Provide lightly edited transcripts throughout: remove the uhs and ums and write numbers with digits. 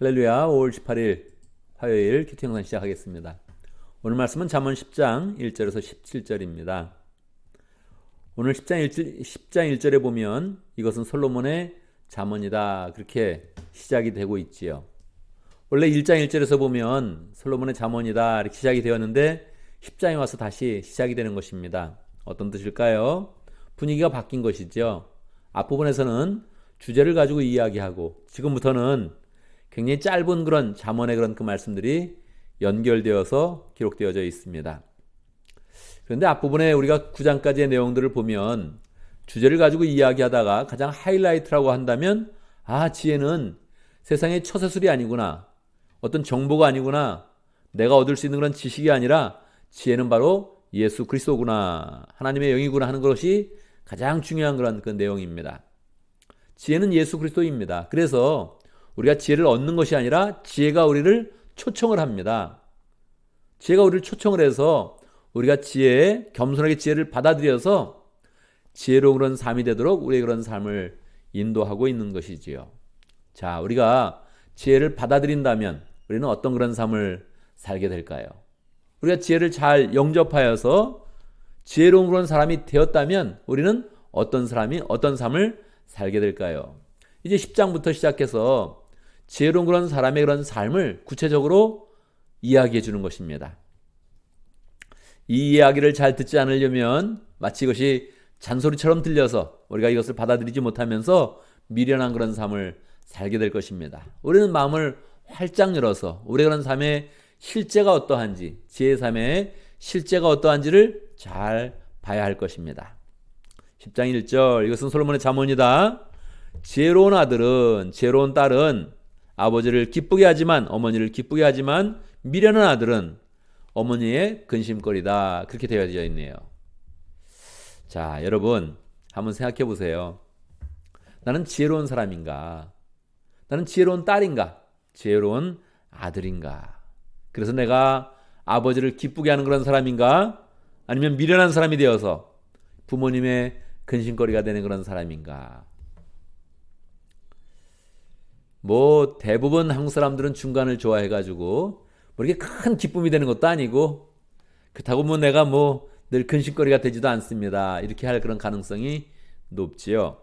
할렐루야. 5월 18일 화요일 큐티 영상 시작하겠습니다. 오늘 말씀은 잠언 10장 1절에서 17절입니다. 오늘 10장 1절에 보면 이것은 솔로몬의 잠언이다 그렇게 시작이 되고 있지요. 원래 1장 1절에서 보면 솔로몬의 잠언이다 이렇게 시작이 되었는데 10장에 와서 다시 시작이 되는 것입니다. 어떤 뜻일까요? 분위기가 바뀐 것이죠. 앞부분에서는 주제를 가지고 이야기하고 지금부터는 굉장히 짧은 그런 잠언의 그런 그 말씀들이 연결되어서 기록되어져 있습니다. 그런데 앞부분에 우리가 9장까지의 내용들을 보면 주제를 가지고 이야기하다가 가장 하이라이트라고 한다면 지혜는 세상의 처세술이 아니구나, 어떤 정보가 아니구나, 내가 얻을 수 있는 그런 지식이 아니라 지혜는 바로 예수 그리스도구나, 하나님의 영이구나 하는 것이 가장 중요한 그런 그 내용입니다. 지혜는 예수 그리스도입니다. 그래서 우리가 지혜를 얻는 것이 아니라 지혜가 우리를 초청을 합니다. 지혜가 우리를 초청을 해서 우리가 겸손하게 지혜를 받아들여서 지혜로운 그런 삶이 되도록 우리의 그런 삶을 인도하고 있는 것이지요. 자, 우리가 지혜를 받아들인다면 우리는 어떤 그런 삶을 살게 될까요? 우리가 지혜를 잘 영접하여서 지혜로운 그런 사람이 되었다면 우리는 어떤 삶을 살게 될까요? 이제 10장부터 시작해서 지혜로운 그런 사람의 그런 삶을 구체적으로 이야기해 주는 것입니다. 이 이야기를 잘 듣지 않으려면 마치 이것이 잔소리처럼 들려서 우리가 이것을 받아들이지 못하면서 미련한 그런 삶을 살게 될 것입니다. 우리는 마음을 활짝 열어서 우리의 그런 삶의 실제가 어떠한지, 지혜의 삶의 실제가 어떠한지를 잘 봐야 할 것입니다. 10장 1절, 이것은 솔로몬의 잠언이다. 지혜로운 딸은 아버지를 기쁘게 하지만, 어머니를 기쁘게 하지만 미련한 아들은 어머니의 근심거리다. 그렇게 되어져 있네요. 자, 여러분 한번 생각해 보세요. 나는 지혜로운 사람인가? 나는 지혜로운 딸인가? 지혜로운 아들인가? 그래서 내가 아버지를 기쁘게 하는 그런 사람인가? 아니면 미련한 사람이 되어서 부모님의 근심거리가 되는 그런 사람인가? 대부분 한국 사람들은 중간을 좋아해가지고 이렇게 큰 기쁨이 되는 것도 아니고 그렇다고 내가 늘 근심거리가 되지도 않습니다. 이렇게 할 그런 가능성이 높지요.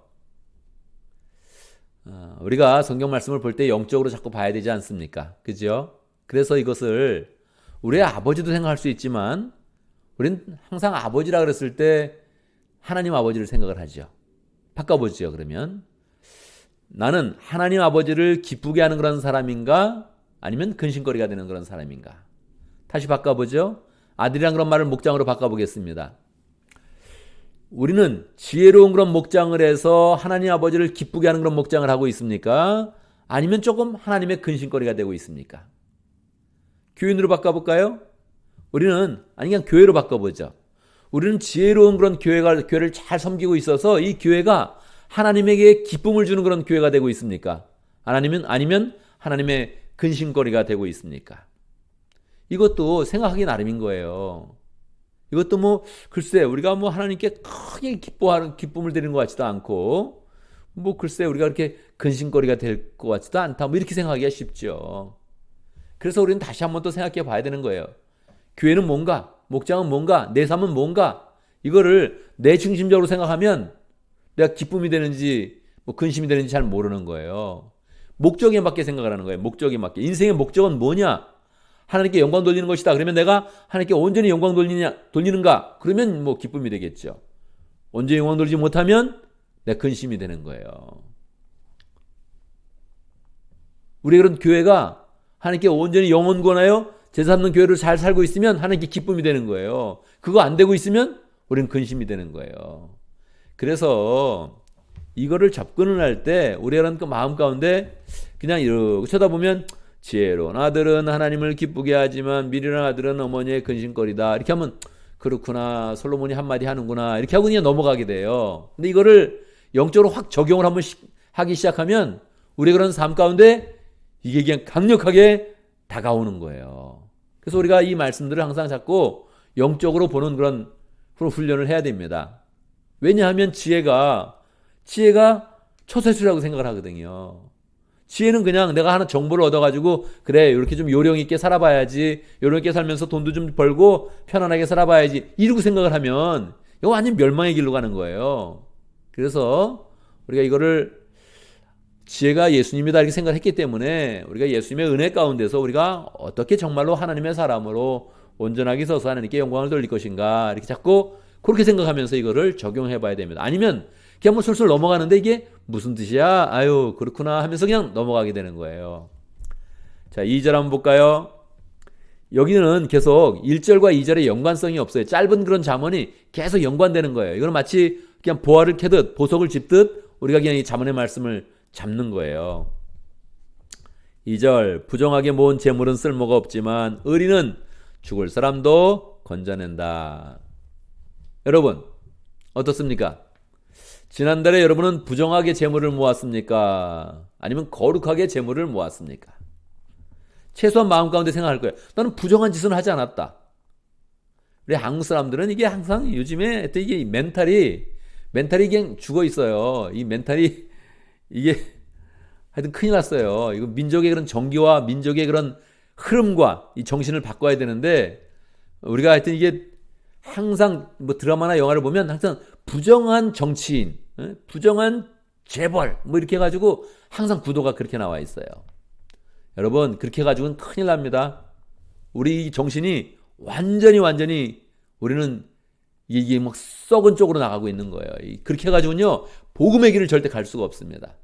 우리가 성경 말씀을 볼 때 영적으로 자꾸 봐야 되지 않습니까? 그죠? 그래서 이것을 우리의 아버지도 생각할 수 있지만 우리는 항상 아버지라 그랬을 때 하나님 아버지를 생각을 하죠. 바꿔보죠. 그러면 나는 하나님 아버지를 기쁘게 하는 그런 사람인가? 아니면 근심거리가 되는 그런 사람인가? 다시 바꿔보죠. 아들이란 그런 말을 목장으로 바꿔보겠습니다. 우리는 지혜로운 그런 목장을 해서 하나님 아버지를 기쁘게 하는 그런 목장을 하고 있습니까? 아니면 조금 하나님의 근심거리가 되고 있습니까? 교인으로 바꿔볼까요? 그냥 교회로 바꿔보죠. 우리는 지혜로운 그런 교회를 잘 섬기고 있어서 이 교회가 하나님에게 기쁨을 주는 그런 교회가 되고 있습니까? 아니면 하나님의 근심거리가 되고 있습니까? 이것도 생각하기 나름인 거예요. 이것도 글쎄 우리가 하나님께 크게 기쁨을 드리는 것 같지도 않고 글쎄 우리가 그렇게 근심거리가 될 것 같지도 않다 이렇게 생각하기가 쉽죠. 그래서 우리는 다시 한번 또 생각해 봐야 되는 거예요. 교회는 뭔가? 목장은 뭔가? 내 삶은 뭔가? 이거를 내 중심적으로 생각하면 내가 기쁨이 되는지 근심이 되는지 잘 모르는 거예요. 목적에 맞게 생각을 하는 거예요. 목적에 맞게. 인생의 목적은 뭐냐? 하나님께 영광 돌리는 것이다. 그러면 내가 하나님께 온전히 영광 돌리는가? 그러면 기쁨이 되겠죠. 온전히 영광 돌리지 못하면 내가 근심이 되는 거예요. 우리 그런 교회가 하나님께 온전히 영혼 구원하여 제사 잡는 교회를 잘 살고 있으면 하나님께 기쁨이 되는 거예요. 그거 안 되고 있으면 우리는 근심이 되는 거예요. 그래서 이거를 접근을 할 때 우리의 그 마음 가운데 그냥 이렇게 쳐다보면 지혜로운 아들은 하나님을 기쁘게 하지만 미련한 아들은 어머니의 근심거리다. 이렇게 하면 그렇구나, 솔로몬이 한마디 하는구나 이렇게 하고 그냥 넘어가게 돼요. 근데 이거를 영적으로 확 적용을 한번 하기 시작하면 우리 그런 삶 가운데 이게 그냥 강력하게 다가오는 거예요. 그래서 우리가 이 말씀들을 항상 자꾸 영적으로 보는 그런 훈련을 해야 됩니다. 왜냐하면 지혜가 처세술이라고 생각을 하거든요. 지혜는 그냥 내가 하나 정보를 얻어가지고 그래 이렇게 좀 요령 있게 살아봐야지, 요령 있게 살면서 돈도 좀 벌고 편안하게 살아봐야지 이러고 생각을 하면 이거 완전 멸망의 길로 가는 거예요. 그래서 우리가 이거를 지혜가 예수님이다 이렇게 생각했기 때문에 우리가 예수님의 은혜 가운데서 우리가 어떻게 정말로 하나님의 사람으로 온전하게 서서 하나님께 영광을 돌릴 것인가 이렇게 자꾸 그렇게 생각하면서 이거를 적용해 봐야 됩니다. 아니면 그냥 뭐 술술 넘어가는데 이게 무슨 뜻이야? 아유 그렇구나 하면서 그냥 넘어가게 되는 거예요. 자 2절 한번 볼까요? 여기는 계속 1절과 2절의 연관성이 없어요. 짧은 그런 잠언이 계속 연관되는 거예요. 이건 마치 그냥 보화를 캐듯 보석을 짚듯 우리가 그냥 이 잠언의 말씀을 잡는 거예요. 2절 부정하게 모은 재물은 쓸모가 없지만 의리는 죽을 사람도 건져낸다. 여러분 어떻습니까? 지난달에 여러분은 부정하게 재물을 모았습니까? 아니면 거룩하게 재물을 모았습니까? 최소한 마음 가운데 생각할 거예요. 나는 부정한 짓은 하지 않았다. 우리 한국 사람들은 이게 항상 요즘에 이게 멘탈이 그냥 죽어 있어요. 이 멘탈이 이게 하여튼 큰일 났어요. 이거 민족의 그런 정기와 민족의 그런 흐름과 이 정신을 바꿔야 되는데 우리가 하여튼 이게 항상 뭐 드라마나 영화를 보면 항상 부정한 정치인, 부정한 재벌 뭐 이렇게 해가지고 항상 구도가 그렇게 나와 있어요. 여러분 그렇게 해가지고는 큰일 납니다. 우리 정신이 완전히 우리는 이게 막 썩은 쪽으로 나가고 있는 거예요. 그렇게 해가지고는요 복음의 길을 절대 갈 수가 없습니다.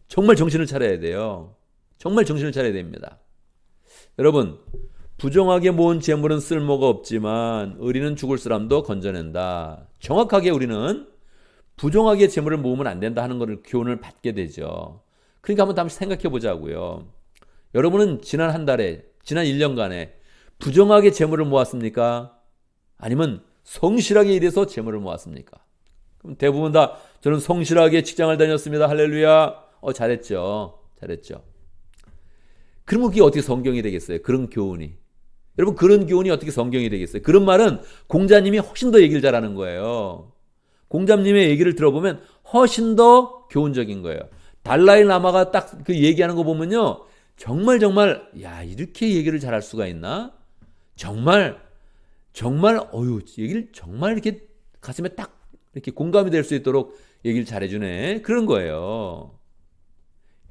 정말 정신을 차려야 돼요. 정말 정신을 차려야 됩니다. 여러분 부정하게 모은 재물은 쓸모가 없지만 의리는 죽을 사람도 건져낸다. 정확하게 우리는 부정하게 재물을 모으면 안 된다 하는 것을 교훈을 받게 되죠. 그러니까 한번 다시 생각해 보자고요. 여러분은 지난 한 달에 지난 1년간에 부정하게 재물을 모았습니까? 아니면 성실하게 일해서 재물을 모았습니까? 그럼 대부분 다 저는 성실하게 직장을 다녔습니다. 할렐루야. 잘했죠. 그러면 그게 어떻게 성경이 되겠어요? 그런 교훈이. 여러분 그런 교훈이 어떻게 성경이 되겠어요? 그런 말은 공자님이 훨씬 더 얘기를 잘하는 거예요. 공자님의 얘기를 들어보면 훨씬 더 교훈적인 거예요. 달라이 라마가 딱 그 얘기하는 거 보면요. 정말 야 이렇게 얘기를 잘할 수가 있나? 정말 얘기를 정말 이렇게 가슴에 딱 이렇게 공감이 될 수 있도록 얘기를 잘해주네. 그런 거예요.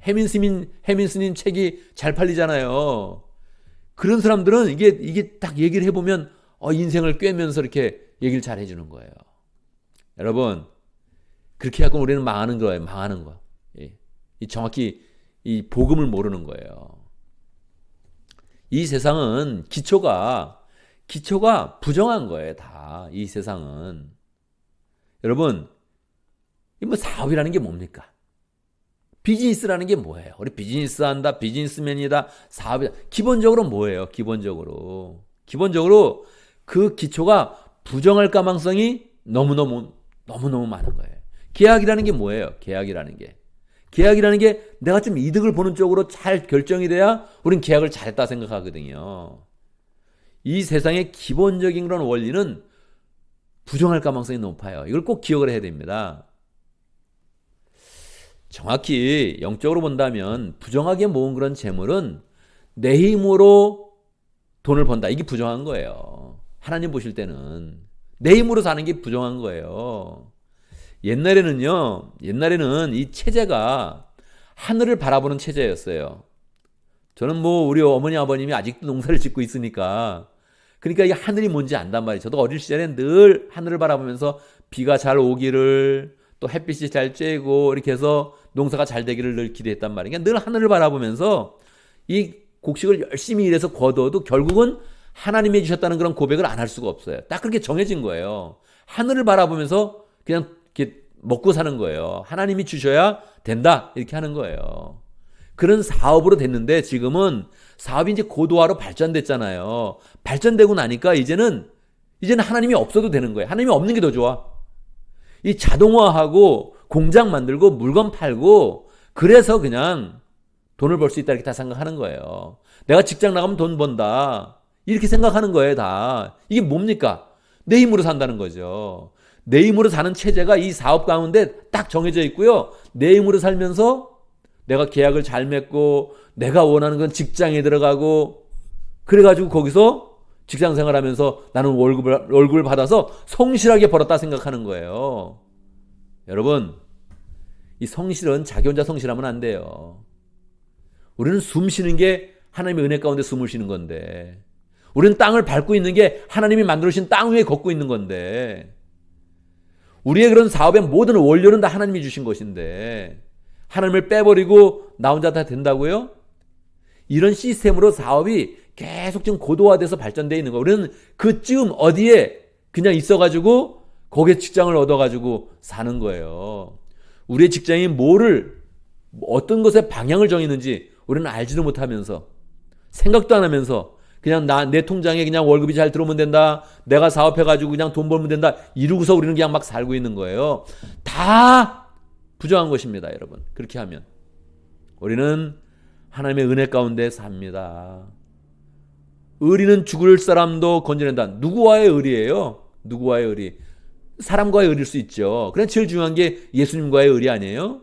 해민 스님 책이 잘 팔리잖아요. 그런 사람들은 이게 딱 얘기를 해보면 인생을 꿰면서 이렇게 얘기를 잘 해주는 거예요. 여러분 그렇게 하고 우리는 망하는 거예요. 망하는 거. 정확히 이 복음을 모르는 거예요. 이 세상은 기초가 부정한 거예요. 다 이 세상은. 여러분 뭐 사업이라는 게 뭡니까? 비즈니스라는 게 뭐예요? 우리 비즈니스 한다, 비즈니스맨이다, 사업이다. 기본적으로 뭐예요? 기본적으로 그 기초가 부정할 가망성이 너무너무 많은 거예요. 계약이라는 게 뭐예요? 계약이라는 게 내가 좀 이득을 보는 쪽으로 잘 결정이 돼야 우린 계약을 잘했다 생각하거든요. 이 세상의 기본적인 그런 원리는 부정할 가망성이 높아요. 이걸 꼭 기억을 해야 됩니다. 정확히 영적으로 본다면 부정하게 모은 그런 재물은 내 힘으로 돈을 번다. 이게 부정한 거예요. 하나님 보실 때는 내 힘으로 사는 게 부정한 거예요. 옛날에는 이 체제가 하늘을 바라보는 체제였어요. 저는 뭐 우리 어머니 아버님이 아직도 농사를 짓고 있으니까 그러니까 이 하늘이 뭔지 안단 말이에요. 저도 어릴 시절에 늘 하늘을 바라보면서 비가 잘 오기를 또 햇빛이 잘 쬐고 이렇게 해서 농사가 잘 되기를 늘 기대했단 말이에요. 그러니까 늘 하늘을 바라보면서 이 곡식을 열심히 일해서 거둬도 결국은 하나님이 주셨다는 그런 고백을 안 할 수가 없어요. 딱 그렇게 정해진 거예요. 하늘을 바라보면서 그냥 이렇게 먹고 사는 거예요. 하나님이 주셔야 된다 이렇게 하는 거예요. 그런 사업으로 됐는데 지금은 사업이 이제 고도화로 발전됐잖아요. 발전되고 나니까 이제는 하나님이 없어도 되는 거예요. 하나님이 없는 게 더 좋아. 이 자동화하고 공장 만들고 물건 팔고 그래서 그냥 돈을 벌 수 있다 이렇게 다 생각하는 거예요. 내가 직장 나가면 돈 번다 이렇게 생각하는 거예요. 다 이게 뭡니까? 내 힘으로 산다는 거죠. 내 힘으로 사는 체제가 이 사업 가운데 딱 정해져 있고요. 내 힘으로 살면서 내가 계약을 잘 맺고 내가 원하는 건 직장에 들어가고 그래가지고 거기서 직장 생활하면서 나는 월급을 받아서 성실하게 벌었다 생각하는 거예요. 여러분, 이 성실은 자기 혼자 성실하면 안 돼요. 우리는 숨 쉬는 게 하나님의 은혜 가운데 숨을 쉬는 건데, 우리는 땅을 밟고 있는 게 하나님이 만들어주신 땅 위에 걷고 있는 건데, 우리의 그런 사업의 모든 원료는 다 하나님이 주신 것인데 하나님을 빼버리고 나 혼자 다 된다고요? 이런 시스템으로 사업이 계속 지금 고도화돼서 발전되어 있는 거예요. 우리는 그쯤 어디에 그냥 있어가지고 거기에 직장을 얻어가지고 사는 거예요. 우리의 직장이 어떤 것에 방향을 정했는지 우리는 알지도 못하면서 생각도 안 하면서 그냥 내 통장에 그냥 월급이 잘 들어오면 된다. 내가 사업해가지고 그냥 돈 벌면 된다. 이러고서 우리는 그냥 막 살고 있는 거예요. 다 부정한 것입니다, 여러분. 그렇게 하면. 우리는 하나님의 은혜 가운데 삽니다. 의리는 죽을 사람도 건져낸다. 누구와의 의리예요? 누구와의 의리? 사람과의 의리일 수 있죠. 그런데 제일 중요한 게 예수님과의 의리 아니에요?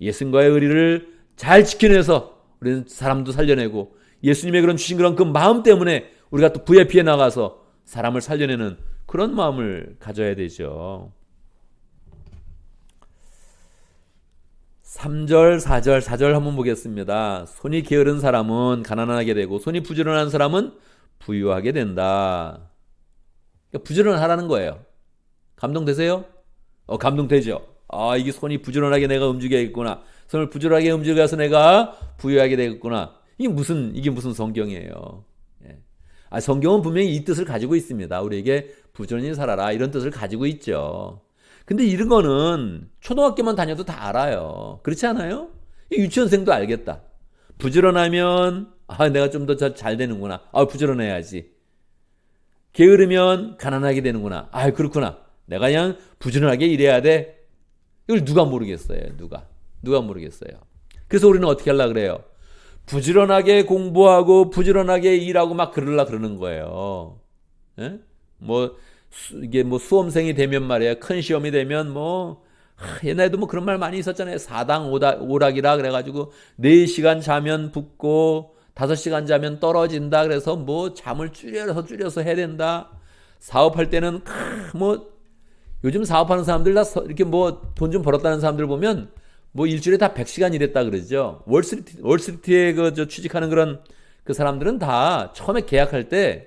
예수님과의 의리를 잘 지켜내서 우리는 사람도 살려내고 예수님의 그런 주신 그런 그 마음 때문에 우리가 또 VIP에 나가서 사람을 살려내는 그런 마음을 가져야 되죠. 3절, 4절 한번 보겠습니다. 손이 게으른 사람은 가난하게 되고 손이 부지런한 사람은 부유하게 된다. 그러니까 부지런하라는 거예요. 감동되세요? 감동되죠. 이게 손이 부지런하게 내가 움직여야겠구나. 손을 부지런하게 움직여서 내가 부유하게 되겠구나. 이게 무슨 성경이에요. 성경은 분명히 이 뜻을 가지고 있습니다. 우리에게 부지런히 살아라 이런 뜻을 가지고 있죠. 근데 이런 거는 초등학교만 다녀도 다 알아요. 그렇지 않아요? 유치원생도 알겠다. 부지런하면 내가 좀 더 잘 되는구나. 부지런해야지. 게으르면 가난하게 되는구나. 그렇구나. 내가 그냥 부지런하게 일해야 돼. 이걸 누가 모르겠어요. 누가 모르겠어요. 그래서 우리는 어떻게 하려고 그래요? 부지런하게 공부하고 부지런하게 일하고 막 그러는 거예요. 이게 수험생이 되면 말이야. 큰 시험이 되면 옛날에도 그런 말 많이 있었잖아요. 4당 오락이라 그래가지고 4시간 자면 붙고 5시간 자면 떨어진다. 그래서 잠을 줄여서 해야 된다. 사업할 때는 요즘 사업하는 사람들 다 이렇게 돈 좀 벌었다는 사람들 보면 일주일에 다 100시간 일했다 그러죠. 월스트리트에 취직하는 그런 그 사람들은 다 처음에 계약할 때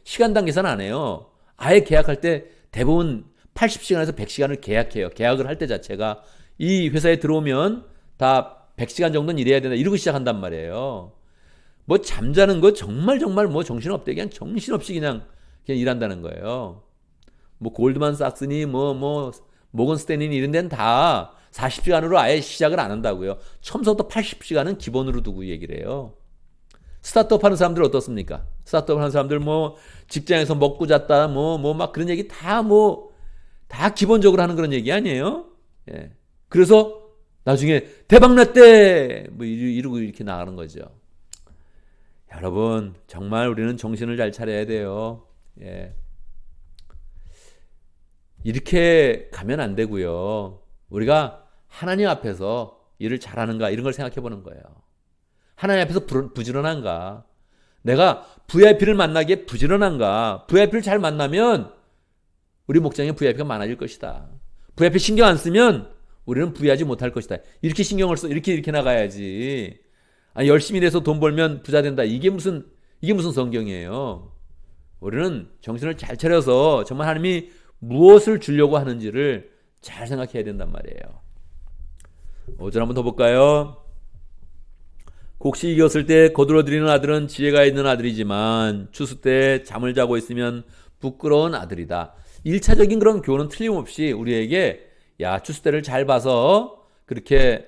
시간당 계산 안 해요. 아예 계약할 때 대부분 80시간에서 100시간을 계약해요. 계약을 할 때 자체가 이 회사에 들어오면 다 100시간 정도는 일해야 된다. 이러고 시작한단 말이에요. 잠자는 거 정말 정신없대. 그냥 정신없이 그냥 일한다는 거예요. 골드만삭스니 모건 스탠리니 이런 데는 다 40시간으로 아예 시작을 안 한다고요. 처음부터 80시간은 기본으로 두고 얘기를 해요. 스타트업 하는 사람들 어떻습니까? 스타트업 하는 사람들 직장에서 먹고 잤다 막 그런 얘기 다 기본적으로 하는 그런 얘기 아니에요? 예. 그래서 나중에 대박 났대 이러고 이렇게 나가는 거죠. 여러분 정말 우리는 정신을 잘 차려야 돼요. 예. 이렇게 가면 안 되고요. 우리가 하나님 앞에서 일을 잘하는가 이런 걸 생각해 보는 거예요. 하나님 앞에서 부지런한가? 내가 VIP를 만나기에 부지런한가? VIP를 잘 만나면 우리 목장에 VIP가 많아질 것이다. VIP 신경 안 쓰면 우리는 부유하지 못할 것이다. 이렇게 신경을 써 이렇게 나가야지. 열심히 일해서 돈 벌면 부자 된다. 이게 무슨 성경이에요? 우리는 정신을 잘 차려서 정말 하나님이 무엇을 주려고 하는지를 잘 생각해야 된단 말이에요. 5절 한번 더 볼까요? 곡식 익었을 때 거두어들이는 아들은 지혜가 있는 아들이지만 추수 때 잠을 자고 있으면 부끄러운 아들이다. 1차적인 그런 교훈은 틀림없이 우리에게 추수 때를 잘 봐서 그렇게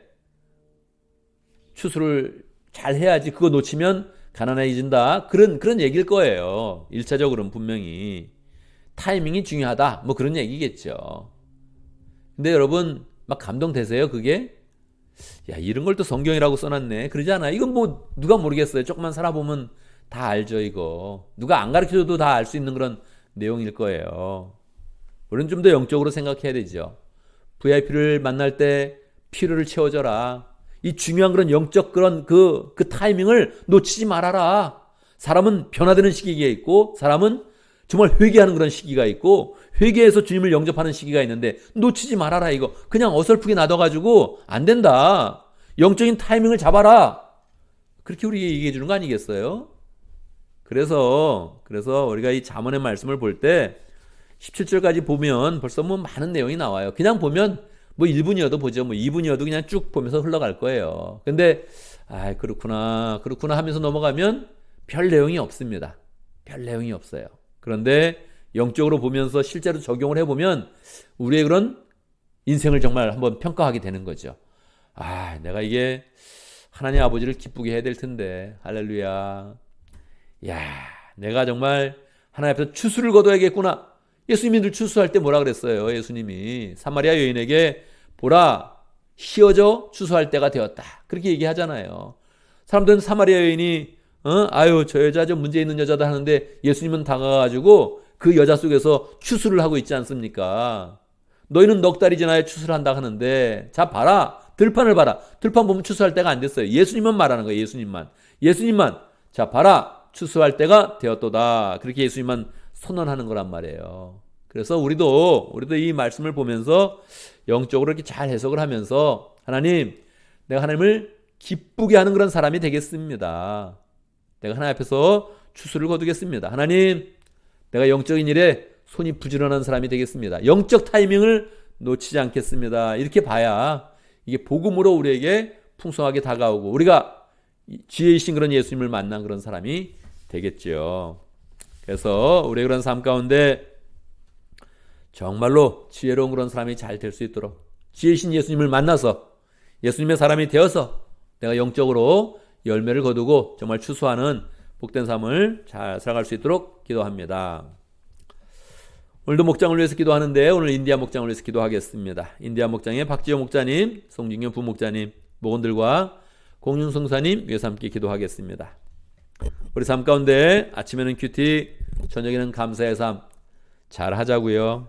추수를 잘 해야지 그거 놓치면 가난해진다. 그런 얘기일 거예요. 1차적으로는 분명히. 타이밍이 중요하다. 그런 얘기겠죠. 근데 여러분 막 감동되세요? 그게? 이런 걸 또 성경이라고 써놨네. 그러지 않아요? 이건 누가 모르겠어요. 조금만 살아보면 다 알죠, 이거. 누가 안 가르쳐줘도 다 알 수 있는 그런 내용일 거예요. 우리는 좀 더 영적으로 생각해야 되죠. VIP를 만날 때 필요를 채워줘라. 이 중요한 그런 영적 그런 그 타이밍을 놓치지 말아라. 사람은 변화되는 시기가 있고 사람은 정말 회개하는 그런 시기가 있고 회개해서 주님을 영접하는 시기가 있는데 놓치지 말아라 이거. 그냥 어설프게 놔둬가지고 안 된다. 영적인 타이밍을 잡아라. 그렇게 우리에게 얘기해 주는 거 아니겠어요? 그래서 우리가 이 잠언의 말씀을 볼 때 17절까지 보면 벌써 뭐 많은 내용이 나와요. 그냥 보면 뭐 1분이어도 보죠. 뭐 2분이어도 그냥 쭉 보면서 흘러갈 거예요. 근데 그렇구나 하면서 넘어가면 별 내용이 없습니다. 별 내용이 없어요. 그런데 영적으로 보면서 실제로 적용을 해보면 우리의 그런 인생을 정말 한번 평가하게 되는 거죠. 내가 이게 하나님 아버지를 기쁘게 해야 될 텐데 할렐루야. 내가 정말 하나님 앞에서 추수를 거둬야겠구나. 예수님이 늘 추수할 때 뭐라 그랬어요? 예수님이 사마리아 여인에게 보라 휘어져 추수할 때가 되었다. 그렇게 얘기하잖아요. 사람들은 사마리아 여인이 저 여자 좀 문제 있는 여자다 하는데 예수님은 다가가지고 그 여자 속에서 추수를 하고 있지 않습니까? 너희는 넉 달이 지나야 추수를 한다 하는데 자 봐라 들판을 봐라. 들판 보면 추수할 때가 안 됐어요. 예수님만 말하는 거예요. 예수님만 자 봐라 추수할 때가 되었도다. 그렇게 예수님만 선언하는 거란 말이에요. 그래서 우리도 이 말씀을 보면서 영적으로 이렇게 잘 해석을 하면서 하나님 내가 하나님을 기쁘게 하는 그런 사람이 되겠습니다. 내가 하나님 앞에서 추수를 거두겠습니다. 하나님 내가 영적인 일에 손이 부지런한 사람이 되겠습니다. 영적 타이밍을 놓치지 않겠습니다. 이렇게 봐야 이게 복음으로 우리에게 풍성하게 다가오고 우리가 지혜이신 그런 예수님을 만난 그런 사람이 되겠죠. 그래서 우리의 그런 삶 가운데 정말로 지혜로운 그런 사람이 잘 될 수 있도록 지혜이신 예수님을 만나서 예수님의 사람이 되어서 내가 영적으로 열매를 거두고 정말 추수하는 복된 삶을 잘 살아갈 수 있도록 기도합니다. 오늘도 목장을 위해서 기도하는데 오늘 인디아 목장을 위해서 기도하겠습니다. 인디아 목장의 박지호 목자님, 송진경 부목자님, 목원들과 공윤성사님 위해서 함께 기도하겠습니다. 우리 삶 가운데 아침에는 큐티, 저녁에는 감사의 삶 잘 하자고요.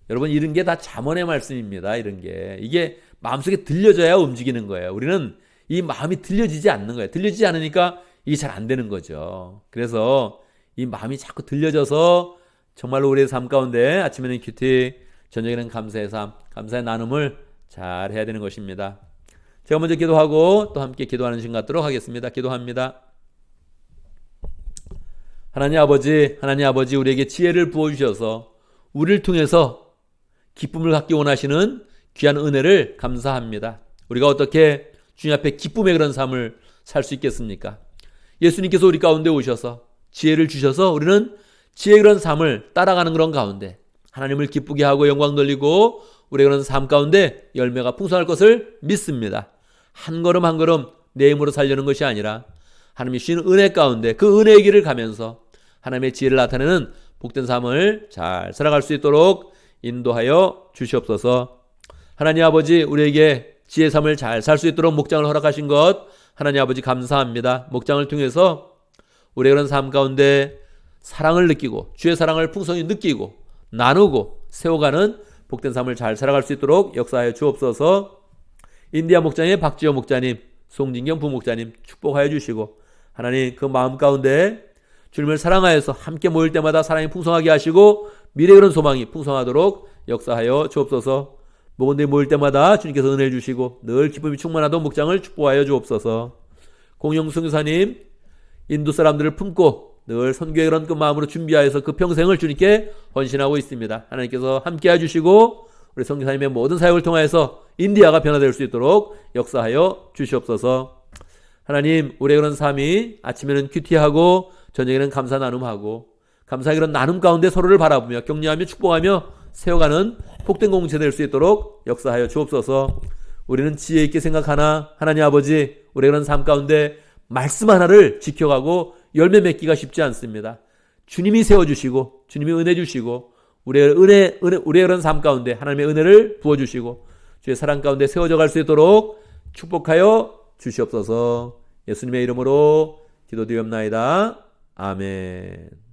여러분 이런 게 다 잠언의 말씀입니다. 이런 게 이게 마음속에 들려져야 움직이는 거예요. 우리는 이 마음이 들려지지 않는 거예요. 들려지지 않으니까 이게 잘 안 되는 거죠. 그래서 이 마음이 자꾸 들려져서 정말로 우리의 삶 가운데 아침에는 큐티, 저녁에는 감사의 삶, 감사의 나눔을 잘 해야 되는 것입니다. 제가 먼저 기도하고 또 함께 기도하는 시간 갖도록 하겠습니다. 기도합니다. 하나님 아버지 우리에게 지혜를 부어주셔서 우리를 통해서 기쁨을 갖기 원하시는 귀한 은혜를 감사합니다. 우리가 어떻게 주님 앞에 기쁨의 그런 삶을 살 수 있겠습니까? 예수님께서 우리 가운데 오셔서 지혜를 주셔서 우리는 지혜의 그런 삶을 따라가는 그런 가운데 하나님을 기쁘게 하고 영광 돌리고 우리의 그런 삶 가운데 열매가 풍성할 것을 믿습니다. 한 걸음 한 걸음 내 힘으로 살려는 것이 아니라 하나님이 주신 은혜 가운데 그 은혜의 길을 가면서 하나님의 지혜를 나타내는 복된 삶을 잘 살아갈 수 있도록 인도하여 주시옵소서. 하나님 아버지 우리에게 지혜의 삶을 잘 살 수 있도록 목장을 허락하신 것 하나님 아버지 감사합니다. 목장을 통해서 우리의 그런 삶 가운데 사랑을 느끼고 주의 사랑을 풍성히 느끼고 나누고 세워가는 복된 삶을 잘 살아갈 수 있도록 역사하여 주옵소서. 인디아 목장의 박지호 목자님, 송진경 부목자님 축복하여 주시고 하나님 그 마음 가운데 주님을 사랑하여서 함께 모일 때마다 사랑이 풍성하게 하시고 미래의 그런 소망이 풍성하도록 역사하여 주옵소서. 목원들이 모일 때마다 주님께서 은혜를 주시고 늘 기쁨이 충만하던 목장을 축복하여 주옵소서. 공영승교사님 인도 사람들을 품고 늘 선교의 그런 그 마음으로 준비하여서 그 평생을 주님께 헌신하고 있습니다. 하나님께서 함께 해주시고 우리 선교사님의 모든 사역을 통하여서 인디아가 변화될 수 있도록 역사하여 주시옵소서. 하나님 우리의 그런 삶이 아침에는 큐티하고 저녁에는 감사 나눔하고 감사의 그런 나눔 가운데 서로를 바라보며 격려하며 축복하며 세워가는 복된 공동체 될 수 있도록 역사하여 주옵소서. 우리는 지혜 있게 생각하나 하나님 아버지 우리의 그런 삶 가운데 말씀 하나를 지켜가고 열매 맺기가 쉽지 않습니다. 주님이 세워주시고 주님이 은혜 주시고 우리의 그런 삶 가운데 하나님의 은혜를 부어주시고 주의 사랑 가운데 세워져 갈 수 있도록 축복하여 주시옵소서. 예수님의 이름으로 기도드리옵나이다. 아멘.